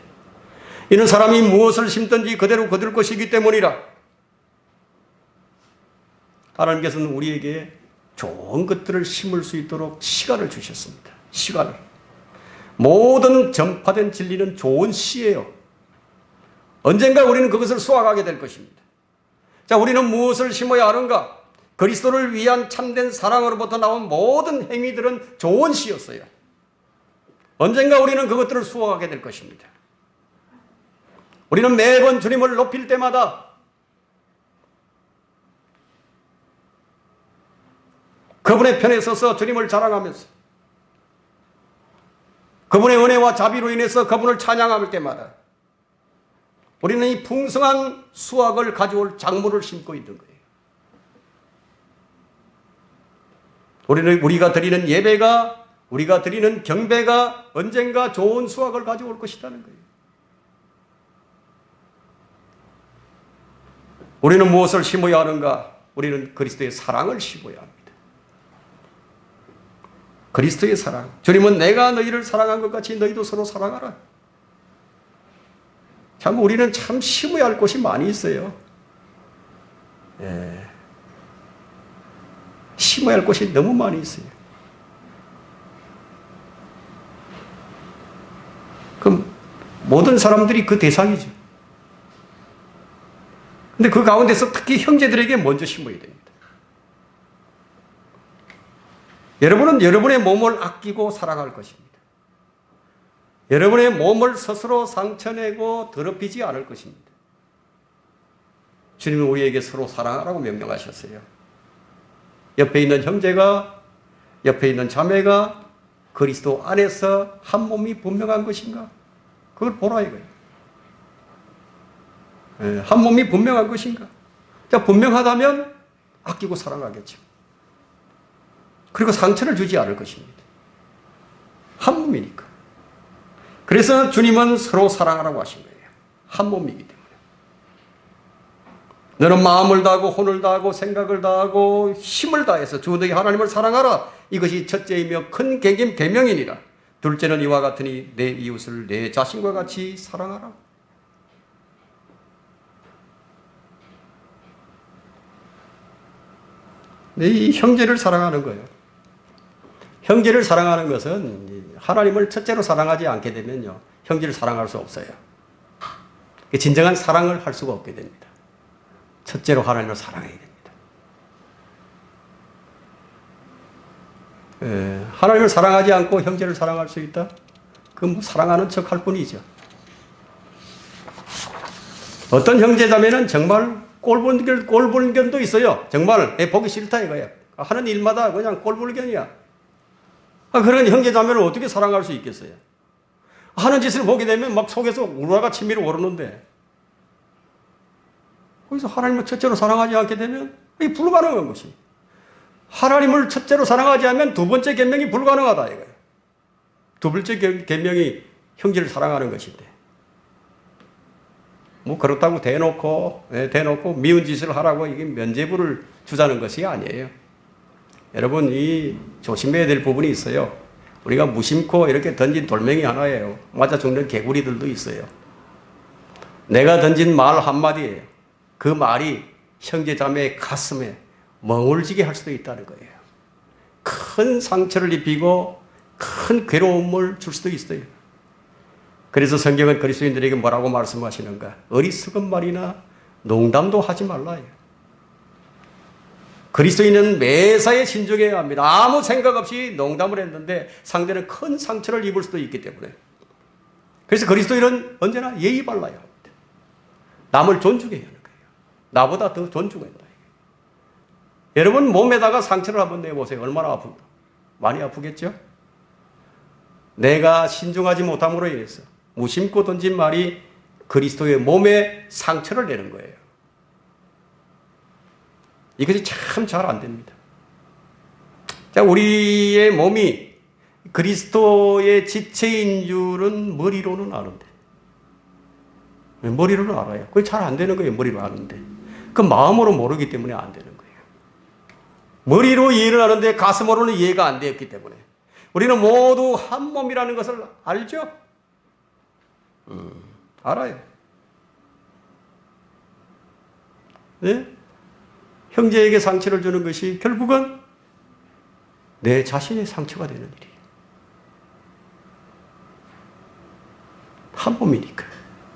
이는 사람이 무엇을 심든지 그대로 거둘 것이기 때문이라. 하나님께서는 우리에게 좋은 것들을 심을 수 있도록 시간을 주셨습니다. 시간을. 모든 전파된 진리는 좋은 씨예요. 언젠가 우리는 그것을 수확하게 될 것입니다. 자, 우리는 무엇을 심어야 하는가? 그리스도를 위한 참된 사랑으로부터 나온 모든 행위들은 좋은 씨였어요. 언젠가 우리는 그것들을 수확하게 될 것입니다. 우리는 매번 주님을 높일 때마다 그분의 편에 서서 주님을 자랑하면서 그분의 은혜와 자비로 인해서 그분을 찬양할 때마다 우리는 이 풍성한 수확을 가져올 작물을 심고 있는 거예요. 우리가 드리는 예배가, 우리가 드리는 경배가 언젠가 좋은 수확을 가져올 것이라는 거예요. 우리는 무엇을 심어야 하는가? 우리는 그리스도의 사랑을 심어야 합니다. 그리스도의 사랑. 주님은 내가 너희를 사랑한 것 같이 너희도 서로 사랑하라. 참 우리는 참 심어야 할 곳이 많이 있어요. 심어야 할 곳이 너무 많이 있어요. 그럼 모든 사람들이 그 대상이죠. 근데 그 가운데서 특히 형제들에게 먼저 심어야 됩니다. 여러분은 여러분의 몸을 아끼고 사랑할 것입니다. 여러분의 몸을 스스로 상처내고 더럽히지 않을 것입니다. 주님은 우리에게 서로 사랑하라고 명령하셨어요. 옆에 있는 형제가, 옆에 있는 자매가 그리스도 안에서 한 몸이 분명한 것인가? 그걸 보라 이거예요. 한 몸이 분명한 것인가? 자, 분명하다면 아끼고 사랑하겠죠. 그리고 상처를 주지 않을 것입니다. 한 몸이니까. 그래서 주님은 서로 사랑하라고 하신 거예요. 한 몸이기 때문에. 너는 마음을 다하고 혼을 다하고 생각을 다하고 힘을 다해서 주 너희 하나님을 사랑하라. 이것이 첫째이며 큰 계명이니라. 둘째는 이와 같으니 내 이웃을 내 자신과 같이 사랑하라. 이 형제를 사랑하는 거예요. 형제를 사랑하는 것은 하나님을 첫째로 사랑하지 않게 되면요, 형제를 사랑할 수 없어요. 진정한 사랑을 할 수가 없게 됩니다. 첫째로 하나님을 사랑해야 됩니다. 하나님을 사랑하지 않고 형제를 사랑할 수 있다? 그건 뭐 사랑하는 척 할 뿐이죠. 어떤 형제자매는 정말 꼴불견도 있어요. 정말 보기 싫다 이거야. 하는 일마다 그냥 꼴불견이야. 그런 형제자매를 어떻게 사랑할 수 있겠어요? 하는 짓을 보게 되면 막 속에서 우라가 치밀어 오르는데, 거기서 하나님을 첫째로 사랑하지 않게 되면 이게 불가능한 것이. 하나님을 첫째로 사랑하지 않으면 두 번째 계명이 불가능하다 이거예요. 두 번째 계명이 형제를 사랑하는 것인데 뭐 그렇다고 대놓고 미운 짓을 하라고 이게 면죄부를 주자는 것이 아니에요. 여러분, 이 조심해야 될 부분이 있어요. 우리가 무심코 이렇게 던진 돌멩이 하나예요. 맞아 죽는 개구리들도 있어요. 내가 던진 말 한마디예요. 그 말이 형제 자매의 가슴에 멍울지게 할 수도 있다는 거예요. 큰 상처를 입히고 큰 괴로움을 줄 수도 있어요. 그래서 성경은 그리스도인들에게 뭐라고 말씀하시는가? 어리석은 말이나 농담도 하지 말라요. 그리스도인은 매사에 신중해야 합니다. 아무 생각 없이 농담을 했는데 상대는 큰 상처를 입을 수도 있기 때문에. 그래서 그리스도인은 언제나 예의 발라야 합니다. 남을 존중해야 하는 거예요. 나보다 더 존중한다. 여러분 몸에다가 상처를 한번 내보세요. 얼마나 아픈가? 많이 아프겠죠? 내가 신중하지 못함으로 인해서 무심코 던진 말이 그리스도의 몸에 상처를 내는 거예요. 이것이 참 잘 안 됩니다. 자, 우리의 몸이 그리스도의 지체인 줄은 머리로는 아는데. 머리로는 알아요. 그게 잘 안 되는 거예요. 머리로 아는데. 그 마음으로 모르기 때문에 안 되는 거예요. 머리로 이해를 하는데 가슴으로는 이해가 안 되었기 때문에. 우리는 모두 한 몸이라는 것을 알죠? 알아요. 네? 형제에게 상처를 주는 것이 결국은 내 자신의 상처가 되는 일이에요. 한 몸이니까.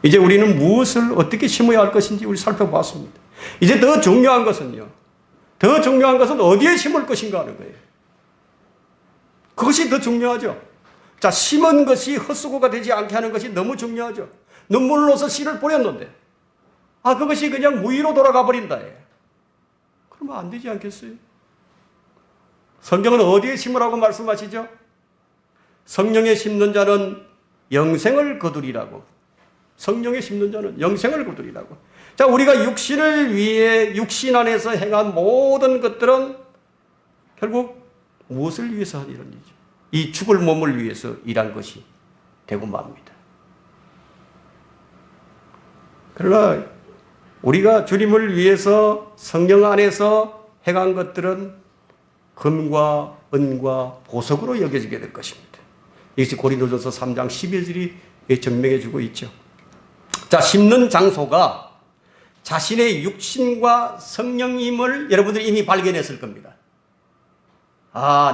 이제 우리는 무엇을 어떻게 심어야 할 것인지 우리 살펴봤습니다. 이제 더 중요한 것은 어디에 심을 것인가 하는 거예요. 그것이 더 중요하죠. 자, 심은 것이 헛수고가 되지 않게 하는 것이 너무 중요하죠. 눈물로서 씨를 뿌렸는데, 그것이 그냥 무의로 돌아가 버린다. 그러면 안 되지 않겠어요? 성경은 어디에 심으라고 말씀하시죠? 성령에 심는 자는 영생을 거두리라고. 성령에 심는 자는 영생을 거두리라고. 자, 우리가 육신을 위해 육신 안에서 행한 모든 것들은 결국 무엇을 위해서 한 일이죠? 이 죽을 몸을 위해서 일한 것이 되고 맙니다. 그러나 우리가 주님을 위해서 성령 안에서 행한 것들은 금과 은과 보석으로 여겨지게 될 것입니다. 이것이 고린도전서 3장 12절이 증명해 주고 있죠. 자, 심는 장소가 자신의 육신과 성령임을 여러분들이 이미 발견했을 겁니다.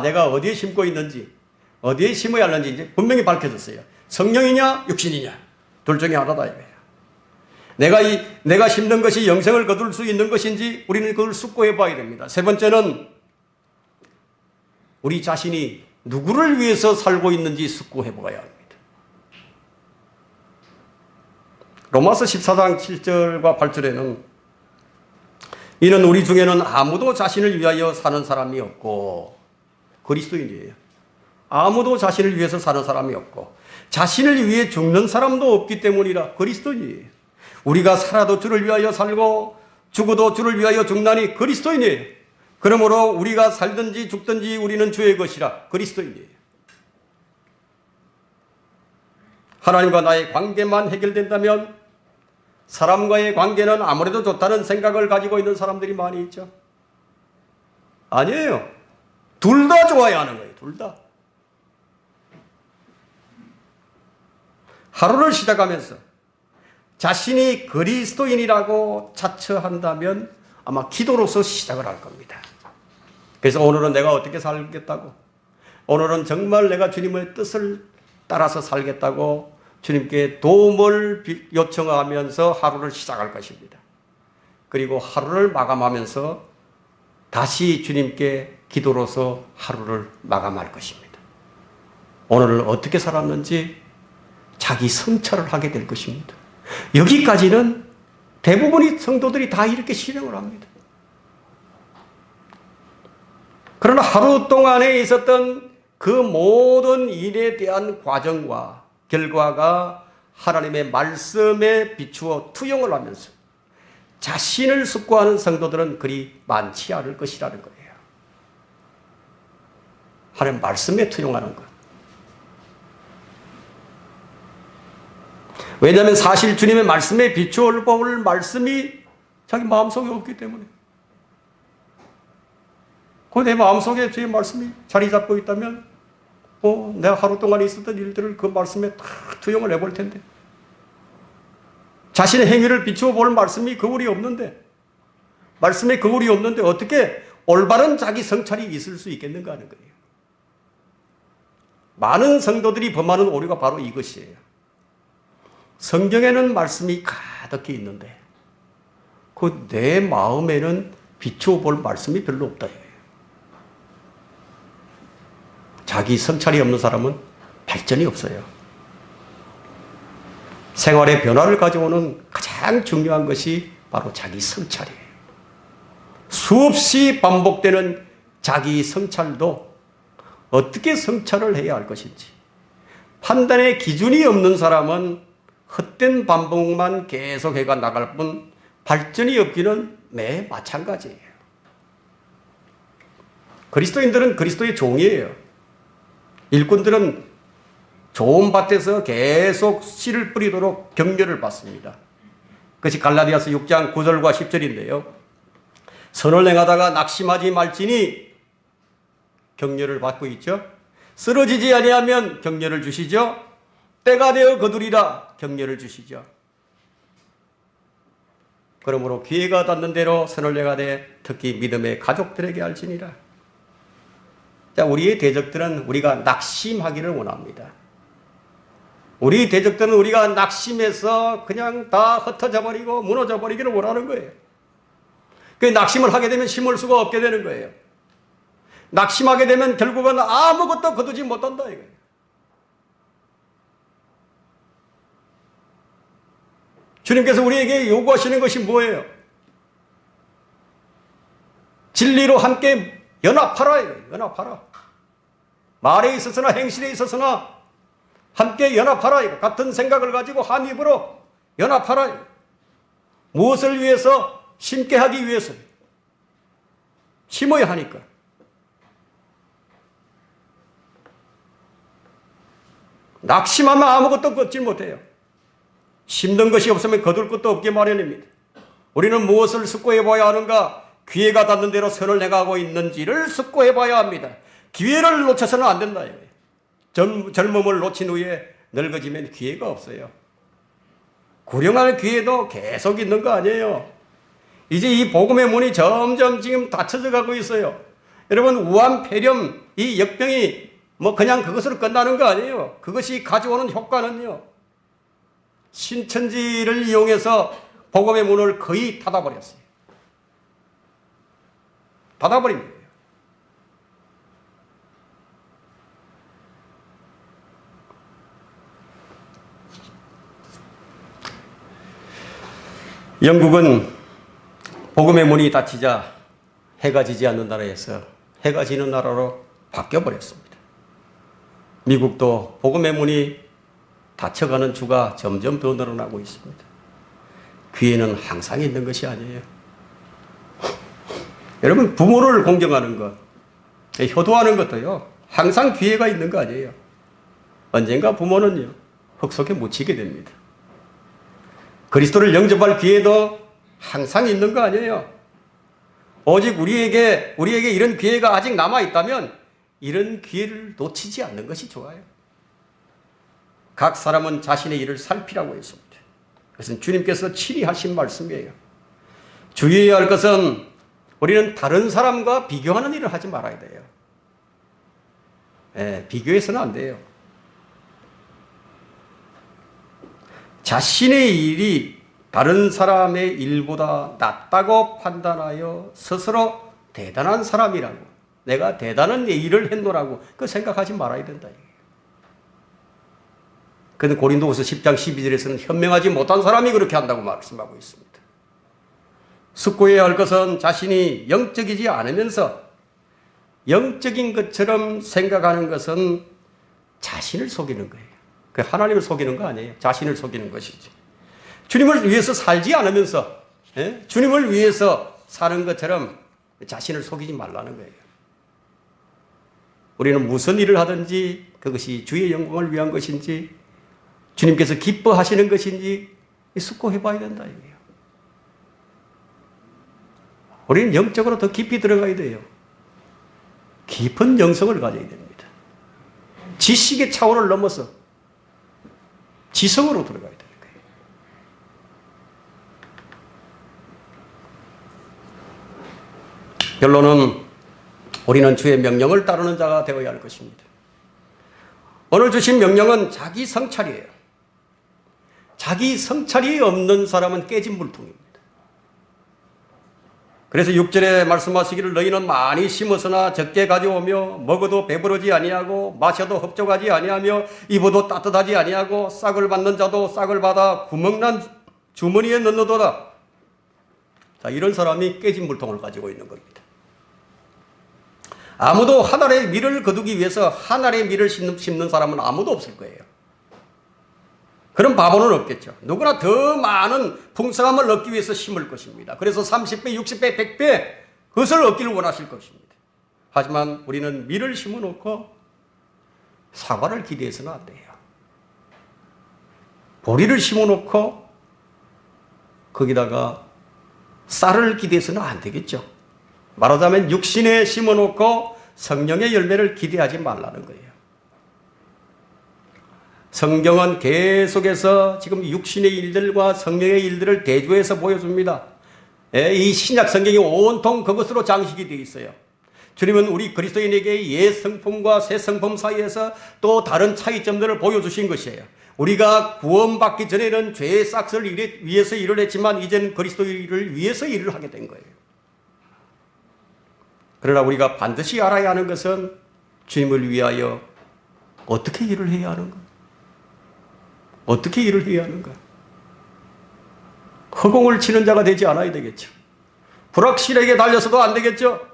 내가 어디에 심고 있는지, 어디에 심어야 하는지 이제 분명히 밝혀졌어요. 성령이냐, 육신이냐, 둘 중에 하나다 이거예요. 내가 심는 것이 영생을 거둘 수 있는 것인지 우리는 그걸 숙고해 봐야 됩니다. 세 번째는 우리 자신이 누구를 위해서 살고 있는지 숙고해 봐야 합니다. 로마서 14장 7절과 8절에는 이는 우리 중에는 아무도 자신을 위하여 사는 사람이 없고, 그리스도인이에요. 아무도 자신을 위해서 사는 사람이 없고 자신을 위해 죽는 사람도 없기 때문이라. 그리스도인이에요. 우리가 살아도 주를 위하여 살고 죽어도 주를 위하여 죽나니 그리스도인이에요. 그러므로 우리가 살든지 죽든지 우리는 주의 것이라. 그리스도인이에요. 하나님과 나의 관계만 해결된다면 사람과의 관계는 아무래도 좋다는 생각을 가지고 있는 사람들이 많이 있죠. 아니에요. 둘 다 좋아야 하는 거예요. 둘 다. 하루를 시작하면서 자신이 그리스도인이라고 자처한다면 아마 기도로서 시작을 할 겁니다. 그래서 오늘은 내가 어떻게 살겠다고, 오늘은 정말 내가 주님의 뜻을 따라서 살겠다고 주님께 도움을 요청하면서 하루를 시작할 것입니다. 그리고 하루를 마감하면서 다시 주님께 기도로서 하루를 마감할 것입니다. 오늘을 어떻게 살았는지 자기 성찰을 하게 될 것입니다. 여기까지는 대부분의 성도들이 다 이렇게 실행을 합니다. 그러나 하루 동안에 있었던 그 모든 일에 대한 과정과 결과가 하나님의 말씀에 비추어 투영을 하면서 자신을 숙고하는 성도들은 그리 많지 않을 것이라는 거예요. 하나님 말씀에 투영하는 것. 왜냐하면 사실 주님의 말씀에 비추어 볼 말씀이 자기 마음속에 없기 때문에. 내 마음속에 주의 말씀이 자리 잡고 있다면 내가 하루 동안 있었던 일들을 그 말씀에 다 투영을 해볼 텐데, 자신의 행위를 비추어 볼 말씀이 거울이 없는데, 말씀에 거울이 없는데 어떻게 올바른 자기 성찰이 있을 수 있겠는가 하는 거예요. 많은 성도들이 범하는 오류가 바로 이것이에요. 성경에는 말씀이 가득히 있는데 내 마음에는 비추어 볼 말씀이 별로 없다. 자기 성찰이 없는 사람은 발전이 없어요. 생활의 변화를 가져오는 가장 중요한 것이 바로 자기 성찰이에요. 수없이 반복되는 자기 성찰도 어떻게 성찰을 해야 할 것인지, 판단의 기준이 없는 사람은 헛된 반복만 계속해가 나갈 뿐 발전이 없기는 매 마찬가지예요. 그리스도인들은 그리스도의 종이에요. 일꾼들은 좋은 밭에서 계속 씨를 뿌리도록 격려를 받습니다. 그것이 갈라디아서 6장 9절과 10절인데요. 선을 행하다가 낙심하지 말지니 격려를 받고 있죠. 쓰러지지 아니하면 격려를 주시죠. 때가 되어 거두리라 격려를 주시죠. 그러므로 기회가 닿는 대로 선을 행하되 특히 믿음의 가족들에게 알지니라. 자, 우리의 대적들은 우리가 낙심하기를 원합니다. 우리 대적들은 우리가 낙심해서 그냥 다 흩어져 버리고 무너져 버리기를 원하는 거예요. 그 낙심을 하게 되면 심을 수가 없게 되는 거예요. 낙심하게 되면 결국은 아무것도 거두지 못한다 이거예요. 주님께서 우리에게 요구하시는 것이 뭐예요? 진리로 함께 연합하라 이거예요. 연합하라. 말에 있어서나 행실에 있어서나 함께 연합하라 이거. 같은 생각을 가지고 한 입으로 연합하라 이거. 무엇을 위해서? 심게 하기 위해서. 심어야 하니까. 낙심하면 아무것도 걷지 못해요. 심는 것이 없으면 거둘 것도 없게 마련입니다. 우리는 무엇을 숙고해 봐야 하는가? 기회가 닿는 대로 선을 행하고 있는지를 숙고해 봐야 합니다. 기회를 놓쳐서는 안 된다. 젊음을 놓친 후에 늙어지면 기회가 없어요. 구령할 기회도 계속 있는 거 아니에요. 이제 이 복음의 문이 점점 지금 닫혀져 가고 있어요. 여러분, 우한, 폐렴, 이 역병이 그냥 그것으로 끝나는 거 아니에요. 그것이 가져오는 효과는요, 신천지를 이용해서 복음의 문을 거의 닫아버렸어요. 닫아버린 거예요. 영국은 복음의 문이 닫히자 해가 지지 않는 나라에서 해가 지는 나라로 바뀌어버렸습니다. 미국도 복음의 문이 닫혀가는 주가 점점 더 늘어나고 있습니다. 기회는 항상 있는 것이 아니에요. 여러분, 부모를 공경하는 것, 효도하는 것도요, 항상 기회가 있는 거 아니에요. 언젠가 부모는요, 흙 속에 묻히게 됩니다. 그리스도를 영접할 기회도 항상 있는 거 아니에요. 오직 우리에게 이런 기회가 아직 남아있다면 이런 기회를 놓치지 않는 것이 좋아요. 각 사람은 자신의 일을 살피라고 했습니다. 그것은 주님께서 친히 하신 말씀이에요. 주의해야 할 것은 우리는 다른 사람과 비교하는 일을 하지 말아야 돼요. 비교해서는 안 돼요. 자신의 일이 다른 사람의 일보다 낫다고 판단하여 스스로 대단한 사람이라고, 내가 대단한 일을 했노라고 그 생각하지 말아야 된다. 그런데 고린도후서 10장 12절에서는 현명하지 못한 사람이 그렇게 한다고 말씀하고 있습니다. 숙고해야 할 것은 자신이 영적이지 않으면서 영적인 것처럼 생각하는 것은 자신을 속이는 거예요. 그 하나님을 속이는 거 아니에요. 자신을 속이는 것이지. 주님을 위해서 살지 않으면서 주님을 위해서 사는 것처럼 자신을 속이지 말라는 거예요. 우리는 무슨 일을 하든지 그것이 주의 영광을 위한 것인지 주님께서 기뻐하시는 것인지 숙고해 봐야 된다 이거예요. 우리는 영적으로 더 깊이 들어가야 돼요. 깊은 영성을 가져야 됩니다. 지식의 차원을 넘어서 지성으로 들어가야 되는 거예요. 결론은 우리는 주의 명령을 따르는 자가 되어야 할 것입니다. 오늘 주신 명령은 자기 성찰이에요. 자기 성찰이 없는 사람은 깨진 물통입니다. 그래서 6절에 말씀하시기를 너희는 많이 심었으나 적게 가져오며 먹어도 배부르지 아니하고 마셔도 흡족하지 아니하며 입어도 따뜻하지 아니하고 싹을 받는 자도 싹을 받아 구멍난 주머니에 넣는도다. 자, 이런 사람이 깨진 물통을 가지고 있는 겁니다. 아무도 한 알의 밀을 거두기 위해서 한 알의 밀을 심는 사람은 아무도 없을 거예요. 그런 바보는 없겠죠. 누구나 더 많은 풍성함을 얻기 위해서 심을 것입니다. 그래서 30배, 60배, 100배 그것을 얻기를 원하실 것입니다. 하지만 우리는 밀을 심어놓고 사과를 기대해서는 안 돼요. 보리를 심어놓고 거기다가 쌀을 기대해서는 안 되겠죠. 말하자면 육신에 심어놓고 성령의 열매를 기대하지 말라는 거예요. 성경은 계속해서 지금 육신의 일들과 성령의 일들을 대조해서 보여줍니다. 이 신약 성경이 온통 그것으로 장식이 되어 있어요. 주님은 우리 그리스도인에게 옛 성품과 새 성품 사이에서 또 다른 차이점들을 보여주신 것이에요. 우리가 구원받기 전에는 죄의 싹을 위해서 일을 했지만 이제는 그리스도를 위해서 일을 하게 된 거예요. 그러나 우리가 반드시 알아야 하는 것은 주님을 위하여 어떻게 일을 해야 하는가? 어떻게 일을 해야 하는가? 허공을 치는 자가 되지 않아야 되겠죠. 불확실하게 달려서도 안 되겠죠.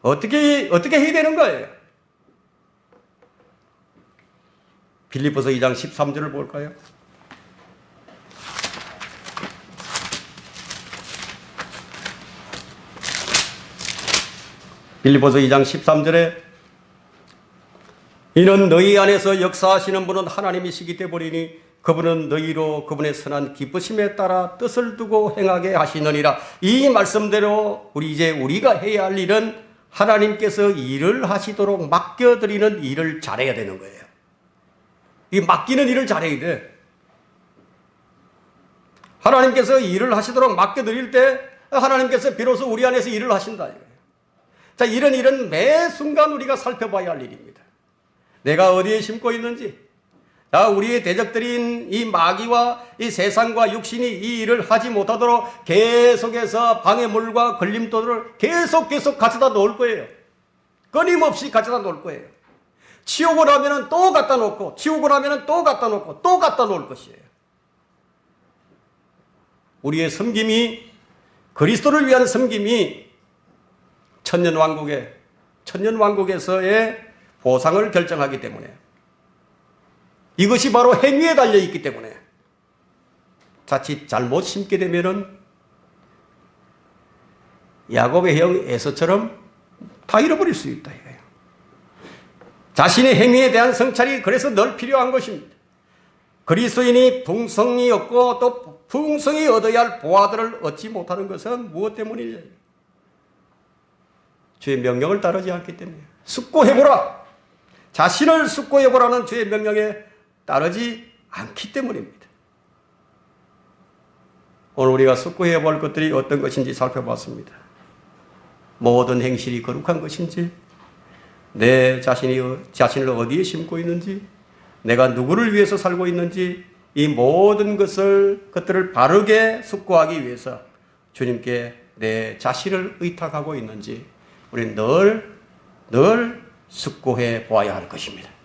어떻게 해야 되는 거예요? 빌립보서 2장 13절을 볼까요? 빌립보서 2장 13절에 이는 너희 안에서 역사하시는 분은 하나님이시기 때문이니 그분은 너희로 그분의 선한 기쁘심에 따라 뜻을 두고 행하게 하시느니라. 이 말씀대로 우리가 해야 할 일은 하나님께서 일을 하시도록 맡겨드리는 일을 잘해야 되는 거예요. 이 맡기는 일을 잘해야 돼. 하나님께서 일을 하시도록 맡겨드릴 때 하나님께서 비로소 우리 안에서 일을 하신다. 자, 이런 일은 매 순간 우리가 살펴봐야 할 일입니다. 내가 어디에 심고 있는지, 우리의 대적들인 이 마귀와 이 세상과 육신이 이 일을 하지 못하도록 계속해서 방해물과 걸림돌을 계속 가져다 놓을 거예요. 끊임없이 가져다 놓을 거예요. 치우고 나면 또 갖다 놓고, 치우고 나면 또 갖다 놓고, 또 갖다 놓을 것이에요. 우리의 섬김이, 그리스도를 위한 섬김이 천년왕국에서의 보상을 결정하기 때문에, 이것이 바로 행위에 달려있기 때문에 자칫 잘못 심게 되면은 야곱의 형 에서처럼 다 잃어버릴 수 있다 이거예요. 자신의 행위에 대한 성찰이 그래서 늘 필요한 것입니다. 그리스도인이 풍성이 없고 또 풍성히 얻어야 할 보화들을 얻지 못하는 것은 무엇 때문이냐? 주의 명령을 따르지 않기 때문에. 숙고해보라. 자신을 숙고해보라는 주의 명령에 따르지 않기 때문입니다. 오늘 우리가 숙고해야 볼 것들이 어떤 것인지 살펴봤습니다. 모든 행실이 거룩한 것인지, 내 자신을 어디에 심고 있는지, 내가 누구를 위해서 살고 있는지, 이 모든 것들을 바르게 숙고하기 위해서 주님께 내 자신을 의탁하고 있는지 우리는 늘 숙고해 보아야 할 것입니다.